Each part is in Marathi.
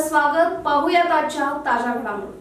आपलं स्वागत. पाहूयात आजच्या ताज्या घडामोडी.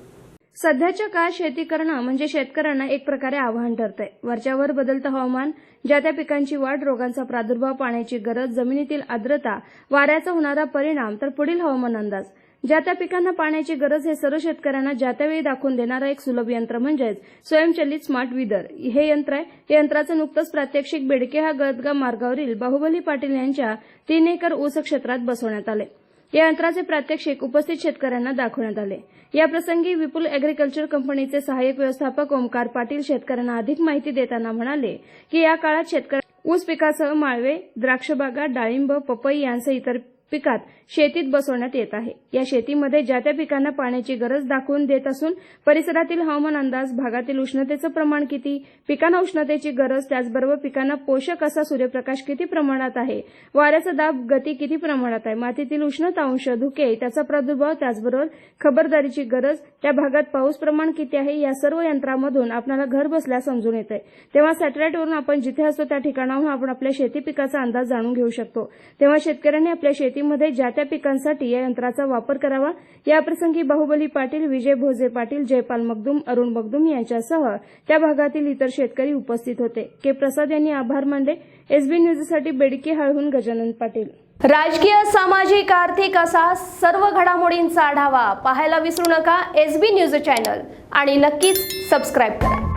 सध्याच्या काळात शेती करणं म्हणजे शेतकऱ्यांना एक प्रकारे आव्हान ठरतंय. वरच्यावर बदलतं हवामान, ज्या त्या पिकांची वाढ, रोगांचा प्रादुर्भाव, पाण्याची गरज, जमिनीतील आर्द्रता, वाऱ्याचा होणारा परिणाम, तर पुढील हवामान अंदाज. ज्या त्या पिकांना पाण्याची गरज हे सर्व शेतकऱ्यांना ज्या त्यावेळी दाखवून देणारं एक सुलभ यंत्र म्हणजेच स्वयंचलित स्मार्ट विदर हे यंत्र आहे. या यंत्राचं नुकतंच प्रात्यक्षिक बेडके हा गदगा मार्गावरील बाहुबली पाटील यांच्या 3 एकर ऊस क्षेत्रात बसवण्यात आले. या यंत्राचे प्रात्यक्षिक उपस्थित शेतकऱ्यांना दाखवण्यात आले. याप्रसंगी विपुल अॅग्रिकल्चर कंपनीचे सहाय्यक व्यवस्थापक ओमकार पाटील शेतकऱ्यांना अधिक माहिती देताना म्हणाले की या काळात शेतकरी ऊस पिकासह माळवे, द्राक्षबागा, डाळिंब, पपई यांसह इतर पिकात शेतीत बसवण्यात येत आहे. या शेतीमध्ये ज्या त्या पिकांना पाण्याची गरज दाखवून देत असून परिसरातील हवामान अंदाज, भागातील उष्णतेचं प्रमाण किती, पिकांना उष्णतेची गरज, त्याचबरोबर पिकांना पोषक असा सूर्यप्रकाश किती प्रमाणात आहे, वाऱ्याचा दाब, गती किती प्रमाणात आहे, मातीतील उष्णता अंश, धुके, त्याचा प्रादुर्भाव, त्याचबरोबर खबरदारीची गरज, त्या भागात पाऊस प्रमाण किती आहे, या सर्व यंत्रामधून आपल्याला घर बसल्या समजून येत आहे. तेव्हा सॅटेलाईटवरून आपण जिथे असतो त्या ठिकाणाहून आपण आपल्या शेती पिकाचा अंदाज जाणून घेऊ शकतो. तेव्हा शेतकऱ्यांनी आपल्या शेतीमध्ये ज्या त्या पिकांसाठी या यंत्राचा वापर करावा. याप्रसंगी बाहुबली पाटील, विजय भोजे पाटील, जयपाल मगदूम, अरुण मगदूम यांच्यासह त्या भागातील इतर शेतकरी उपस्थित होते. के प्रसाद यांनी आभार मानले. एसबी न्यूजसाठी बेडके हळहून गजानन पाटील. राजकीय, सामाजिक, आर्थिक असा सर्व घडामोडींचा आढावा पाहायला विसरू नका एसबी न्यूज चॅनल आणि नक्कीच सबस्क्राईब करा.